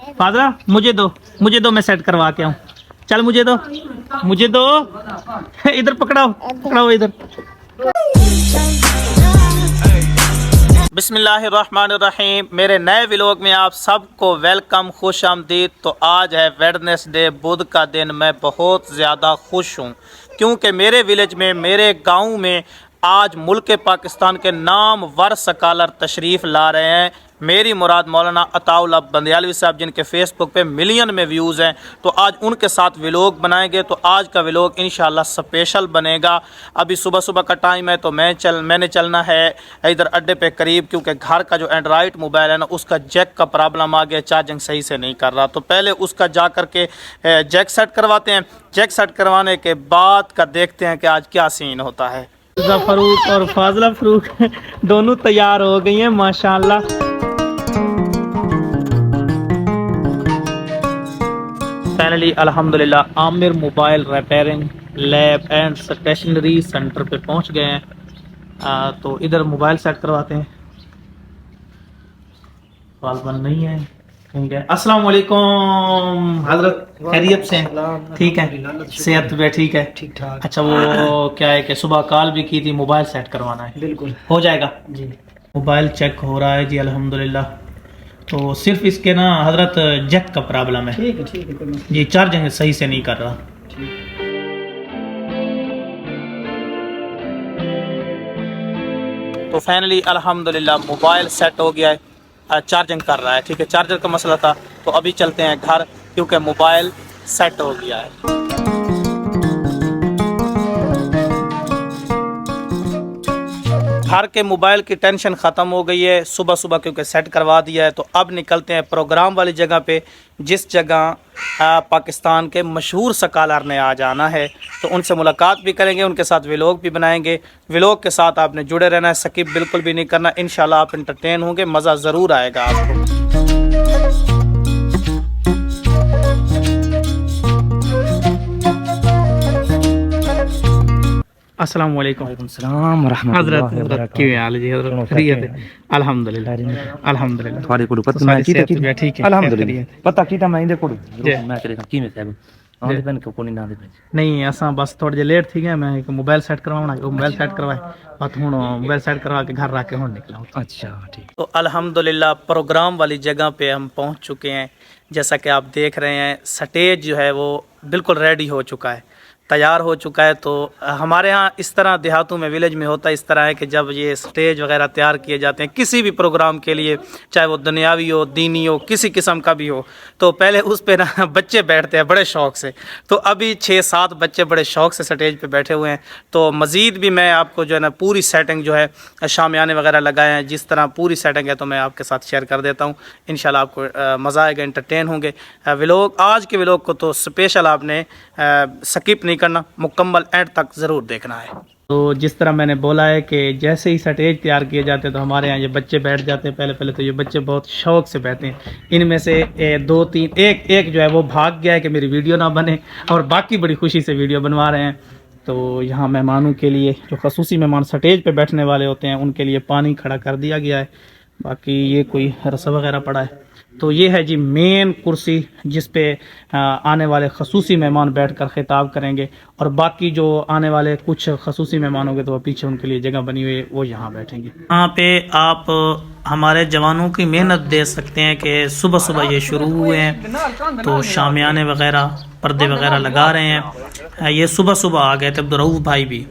फादरा मुझे दो, मैं सेट करवा के आऊँ। चल मुझे दो, इधर पकड़ाओ इधर। बिस्मिल्लाहिर्रहमानिर्रहीम। मेरे नए व्लॉग में आप सबको वेलकम, खुश आमदीद। तो आज है वेडनेसडे, बुध का दिन। मैं बहुत ज़्यादा खुश हूँ क्योंकि मेरे विलेज में, मेरे गांव में आज मुल्क पाकिस्तान के नामवर स्कॉलर तशरीफ़ ला रहे हैं। मेरी मुराद मौलाना अताउल्लाह बंदियालवी साहब, जिनके फेसबुक पे मिलियन में व्यूज़ हैं। तो आज उनके साथ व्लॉग बनाएंगे। तो आज का व्लॉग इंशाल्लाह स्पेशल बनेगा। अभी सुबह सुबह का टाइम है, तो मैंने चलना है इधर अड्डे पे करीब, क्योंकि घर का जो एंड्रॉयड मोबाइल है ना, उसका जैक का प्रॉब्लम आ गया, चार्जिंग सही से नहीं कर रहा। तो पहले उसका जा कर के जैक सेट करवाते हैं। जैक सेट करवाने के बाद का देखते हैं कि आज क्या सीन होता है। फ़ारूक और फाजला फ़ारूक दोनों तैयार हो गई हैं माशाल्लाह। फाइनली अल्हम्दुलिल्लाह Aamir mobile repairing lab and stationery centre पे पहुंच गए हैं। तो इधर मोबाइल सेट करवाते हैं। कॉल बंद नहीं है, ठीक है। अस्सलाम वालेकुम हजरत, खैरियत से हैं? ठीक है, सेहत भी ठीक है? ठीक ठाक। अच्छा, वो क्या है कि सुबह कॉल भी की थी, मोबाइल सेट करवाना है। बिल्कुल हो जाएगा जी। मोबाइल चेक हो रहा है जी अल्हम्दुलिल्लाह। तो सिर्फ इसके ना हजरत जैक का प्रॉब्लम है। ठीक है जी, चार्जिंग सही से नहीं कर रहा। तो फाइनली अल्हम्दुलिल्लाह मोबाइल सेट हो गया है, चार्जिंग कर रहा है। ठीक है, चार्जर का मसला था। तो अभी चलते हैं घर, क्योंकि मोबाइल सेट हो गया है। घर के मोबाइल की टेंशन ख़त्म हो गई है सुबह सुबह, क्योंकि सेट करवा दिया है। तो अब निकलते हैं प्रोग्राम वाली जगह पे, जिस जगह पाकिस्तान के मशहूर स्कॉलर ने आ जाना है। तो उनसे मुलाकात भी करेंगे, उनके साथ व्लॉग भी बनाएंगे। व्लॉग के साथ आपने जुड़े रहना है, स्किप बिल्कुल भी नहीं करना। इंशाल्लाह आप इंटरटेन होंगे, मज़ा ज़रूर आएगा आपको। अस्सलाम वालेकुम। वालेकुम सलाम व रहमतुल्लाहि व बरकातहू। क्या हाल है जी हज़रत? खैरियत है? अल्हम्दुलिल्लाह अल्हम्दुलिल्लाह। थोड़ी कोड पता मैं की ठीक है अल्हम्दुलिल्लाह पता कीता मैं इंदे कोड मैं करे की में साहब आंदे बन को कोनी ना दे नहीं, असां बस थोड़े जे लेट थी गए। मैं एक मोबाइल सेट करवाना, वो मोबाइल सेट करवाए और हुण मोबाइल सेट करवा के घर रख के हुण निकला। अच्छा ठीक। तो अल्हम्दुलिल्लाह प्रोग्राम वाली जगह पे हम पहुंच चुके हैं। जैसा कि आप देख रहे हैं, स्टेज जो है वो बिल्कुल रेडी हो चुका है, तैयार हो चुका है। तो हमारे यहाँ इस तरह देहातों में, विलेज में होता है इस तरह है कि जब ये स्टेज वगैरह तैयार किए जाते हैं किसी भी प्रोग्राम के लिए, चाहे वो दुनियावी हो, दीनी हो, किसी किस्म का भी हो, तो पहले उस पे ना बच्चे बैठते हैं बड़े शौक़ से। तो अभी 6-7 बच्चे बड़े शौक़ से स्टेज पे बैठे हुए हैं। तो मज़ीद भी मैं आपको जो है ना पूरी सेटिंग जो है, शामियाने वगैरह लगाए हैं, जिस तरह पूरी सेटिंग है, तो मैं आपके साथ शेयर कर देता हूँ। इंशाल्लाह आपको मज़ा आएगा, एंटरटेन होंगे। व्लॉग, आज के व्लॉग को तो स्पेशल आपने स्किप नहीं करना, मुकम्मल एंड तक ज़रूर देखना है। तो जिस तरह मैंने बोला है कि जैसे ही स्टेज तैयार किए जाते हैं तो हमारे यहाँ ये बच्चे बैठ जाते हैं। पहले तो ये बच्चे बहुत शौक़ से बैठते हैं। इनमें से 2-3 एक जो है वो भाग गया है कि मेरी वीडियो ना बने, और बाकी बड़ी खुशी से वीडियो बनवा रहे हैं। तो यहाँ मेहमानों के लिए, जो खसूसी मेहमान स्टेज पे बैठने वाले होते हैं, उनके लिए पानी खड़ा कर दिया गया है। बाकी ये कोई रस्सा वगैरह पड़ा है। तो ये है जी मेन कुर्सी, जिस पे आने वाले खसूसी मेहमान बैठकर खिताब करेंगे, और बाकी जो आने वाले कुछ खसूसी मेहमान होंगे तो वो पीछे उनके लिए जगह बनी हुई है, वो यहाँ बैठेंगे। यहाँ पे आप हमारे जवानों की मेहनत देख सकते हैं कि सुबह सुबह ये शुरू हुए हैं। तो शामियाने वगैरह, पर्दे वगैरह लगा रहे हैं। ये सुबह सुबह आ गए थे, अब्दुर्रऊफ भाई भी।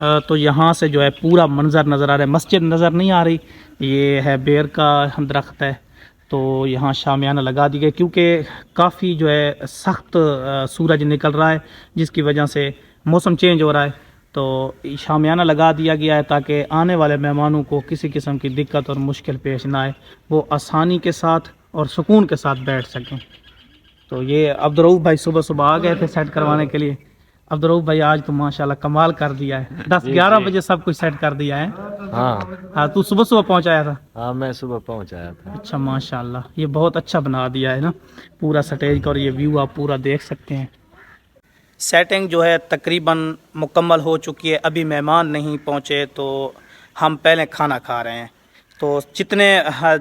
तो यहाँ से जो है पूरा मंजर नज़र आ रहा है। मस्जिद नज़र नहीं आ रही, ये है बेर का दरख्त है। तो यहाँ शामियाना लगा दी गई, क्योंकि काफ़ी जो है सख्त सूरज निकल रहा है, जिसकी वजह से मौसम चेंज हो रहा है। तो शामियाना लगा दिया गया है ताकि आने वाले मेहमानों को किसी किस्म की दिक्कत और मुश्किल पेश ना आए, वो आसानी के साथ और सुकून के साथ बैठ सकें। तो ये अब्दुर्रऊफ भाई सुबह सुबह आ गए थे सेट करवाने के लिए। अब्दुर्रऊफ भाई आज तो माशाल्लाह कमाल कर दिया है, 10-11 बजे सब कुछ सेट कर दिया है। हाँ, तू सुबह सुबह पहुंचाया था? हाँ, मैं सुबह पहुंचाया था। अच्छा माशाल्लाह, ये बहुत अच्छा बना दिया है ना पूरा स्टेज का, और ये व्यू आप पूरा देख सकते हैं। सेटिंग जो है तकरीबन मुकम्मल हो चुकी है। अभी मेहमान नहीं पहुंचे, तो हम पहले खाना खा रहे हैं। तो जितने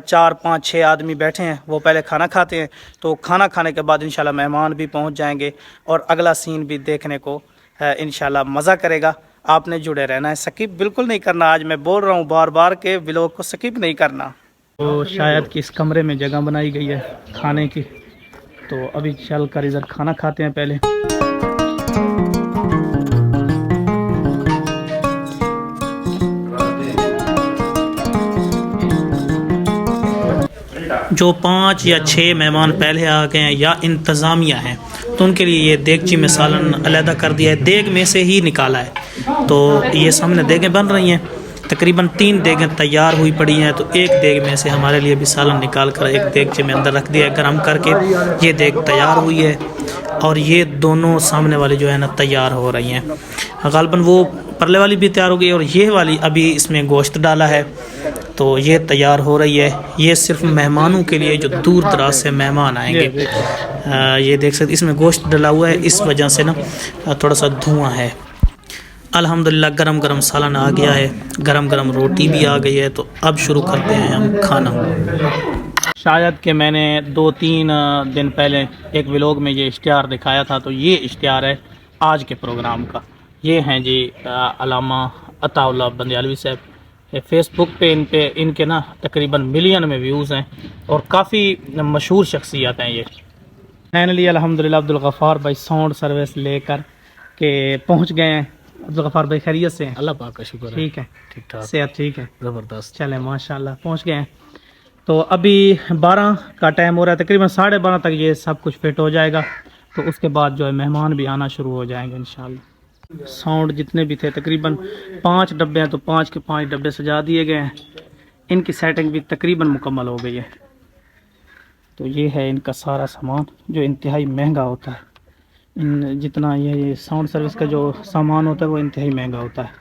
4 5 6 आदमी बैठे हैं वो पहले खाना खाते हैं, तो खाना खाने के बाद इंशाल्लाह मेहमान भी पहुंच जाएंगे और अगला सीन भी देखने को इंशाल्लाह मज़ा करेगा। आपने जुड़े रहना है, स्किप बिल्कुल नहीं करना। आज मैं बोल रहा हूँ बार बार के व्लॉग को स्किप नहीं करना। तो शायद कि इस कमरे में जगह बनाई गई है खाने की, तो अभी चल कर इधर खाना खाते हैं पहले। जो 5 या 6 मेहमान पहले आ गए हैं या इंतज़ामिया हैं, तो उनके लिए ये देगची में सालन अलहदा कर दिया है, देग में से ही निकाला है। तो ये सामने देगें बन रही हैं, तकरीबन 3 देगें तैयार हुई पड़ी हैं। तो एक देग में से हमारे लिए भी सालन निकाल कर एक देगचे में अंदर रख दिया है गर्म करके। ये देग तैयार हुई है और ये दोनों सामने वाली जो है ना तैयार हो रही हैं। ग़ालिबन वो परले वाली भी तैयार हो गई और ये वाली अभी इसमें गोश्त डाला है, तो ये तैयार हो रही है। ये सिर्फ मेहमानों के लिए जो दूर दराज से मेहमान आएंगे। ये देख सकते इसमें गोश्त डला हुआ है, इस वजह से ना थोड़ा सा धुआं है। अल्हम्दुलिल्लाह गरम गरम सालन आ गया है, गरम गरम रोटी भी आ गई है। तो अब शुरू करते हैं हम खाना। शायद कि मैंने 2-3 दिन पहले एक व्लॉग में ये इश्तिहार दिखाया था, तो ये इश्तिहार है आज के प्रोग्राम का। ये हैं जी अल्लामा अताउल्लाह बंदियालवी साहब। फेसबुक पे इनके ना तकरीबन मिलियन में व्यूज़ हैं और काफ़ी मशहूर शख्सियत हैं ये। फाइनली अल्हम्दुलिल्लाह अब्दुल गफ़ार भाई साउंड सर्विस लेकर के पहुंच गए हैं। अब्दुल गफ़ार भाई खैरियत से हैं? अल्लाह पाक का शुक्र है, ठीक है, ठीक ठाक, सेहत ठीक है, ज़बरदस्त। चले माशाल्लाह पहुंच गए हैं। तो अभी 12 का टाइम हो रहा है, तकरीबन 12:30 तक ये सब कुछ फिट हो जाएगा। तो उसके बाद जो है मेहमान भी आना शुरू हो जाएंगे इंशाल्लाह। साउंड जितने भी थे तकरीबन 5 डब्बे हैं, तो 5 के 5 डब्बे सजा दिए गए हैं। इनकी सेटिंग भी तकरीबन मुकम्मल हो गई है। तो ये है इनका सारा सामान जो इंतहाई महंगा होता है। जितना ये साउंड सर्विस का जो सामान होता है वो इंतहाई महंगा होता है।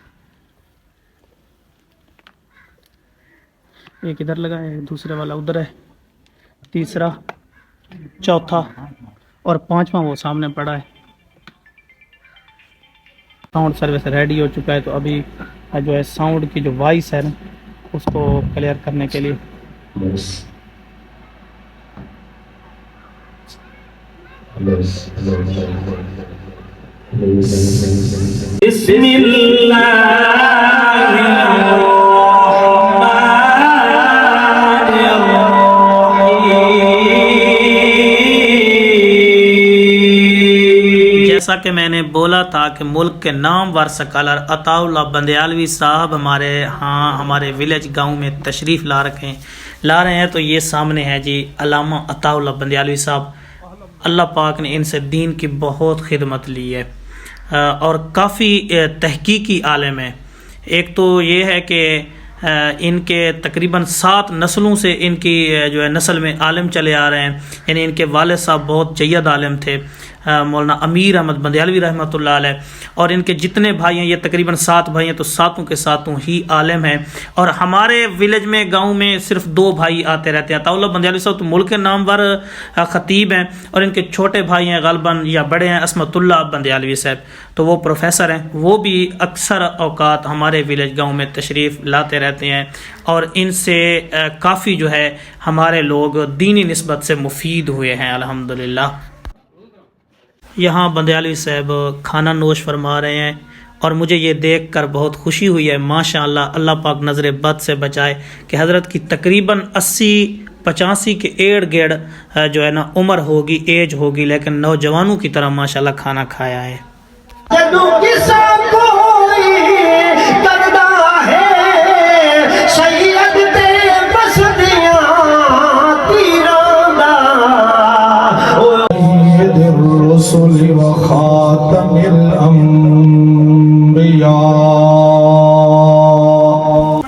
एक इधर लगा है, दूसरे वाला उधर है, तीसरा, चौथा और 5वां वो सामने पड़ा है। साउंड सर्विस रेडी हो चुका है। तो अभी जो है साउंड की जो वॉइस है ना उसको क्लियर करने के लिए जैसा कि मैंने बोला था कि मुल्क के नामवर स्कॉलर अताउल्लाह बंदियालवी साहब हमारे विलेज गांव में तशरीफ़ ला रहे हैं। तो ये सामने है जी अल्लामा अताउल्लाह बंदियालवी साहब। अल्लाह पाक ने इनसे दीन की बहुत खिदमत ली है और काफ़ी तहकीकी आलिम है। एक तो ये है कि इनके तकरीबन 7 नस्लों से इनकी जो है नस्ल में आलिम चले आ रहे हैं। यानी इनके वालिद साहब बहुत जय्यद आलिम थे, मौलाना अमीर अहमद बंदियालवी रहमतुल्लाह अलैह। और इनके जितने भाई हैं, ये तकरीबन 7 भाई हैं, तो 7 के 7 ही आलिम हैं। और हमारे विलेज में गांव में सिर्फ 2 भाई आते रहते हैं। अताउल्लाह बंदियालवी साहब तो मुल्क के नामवर ख़तीब हैं और इनके छोटे भाई हैं ग़ालिबन या बड़े हैं असमतुल्लाह बंदियालवी साहब, तो वो प्रोफेसर हैं। वो भी अक्सर औकात हमारे विलेज गाँव में तशरीफ़ लाते रहते हैं और इनसे काफ़ी जो है हमारे लोग दीनी निस्बत से मुफीद हुए हैं अल्हम्दुलिल्लाह। यहाँ बंदियालवी साहब खाना नोश फरमा रहे हैं और मुझे ये देखकर बहुत खुशी हुई है। माशाअल्लाह, अल्लाह पाक नज़र बद से बचाए कि हज़रत की तकरीबन 80-85 के एड़ गेड़ जो है ना उम्र होगी, एज होगी, लेकिन नौजवानों की तरह माशाअल्लाह खाना खाया है।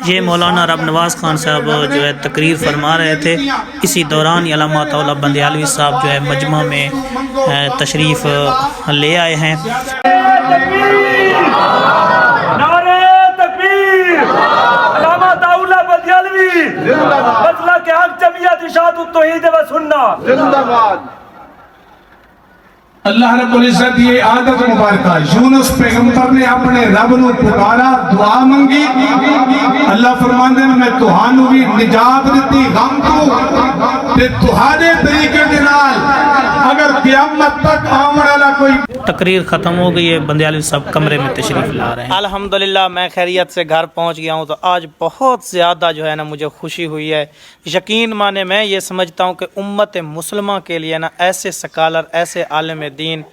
ये मौलाना रब नवाज खान साहब जो है तकरीर फरमा रहे थे। इसी दौरान अल्लामा अताउल्लाह बंदियालवी साहब जो है मजमा में तशरीफ़ ले आए हैं। अल्लाह रब्बुल इज्जत ये आदत मुबारक यूनुस पैगंबर ने अपने रब नू पुकारा दुआ मंगी अल्लाह फरमांदे ने मैं तुहानू भी निजात दी गम तो ते तुहाडे तरीके दे नाल अगर क़यामत तक आने वाला कोई तकरीर ख़त्म हो गई है, बंदियाली साहब कमरे में तशरीफ़ ला रहे हैं। अल्हम्दुलिल्लाह मैं खैरियत से घर पहुंच गया हूं, तो आज बहुत ज़्यादा जो है ना मुझे खुशी हुई है। यकीन माने मैं ये समझता हूं कि उम्मत मुस्लिमा के लिए ना ऐसे स्कॉलर, ऐसे आलिम दीन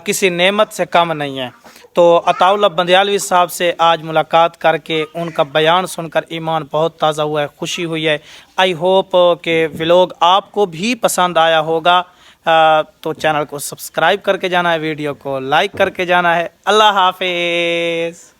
किसी नेमत से कम नहीं है। तो अताउल्लाह बंदियालवी साहब से आज मुलाकात करके उनका बयान सुनकर ईमान बहुत ताज़ा हुआ है, खुशी हुई है। आई होप कि व्लॉग आपको भी पसंद आया होगा। तो चैनल को सब्सक्राइब करके जाना है, वीडियो को लाइक करके जाना है। अल्लाह हाफिज़।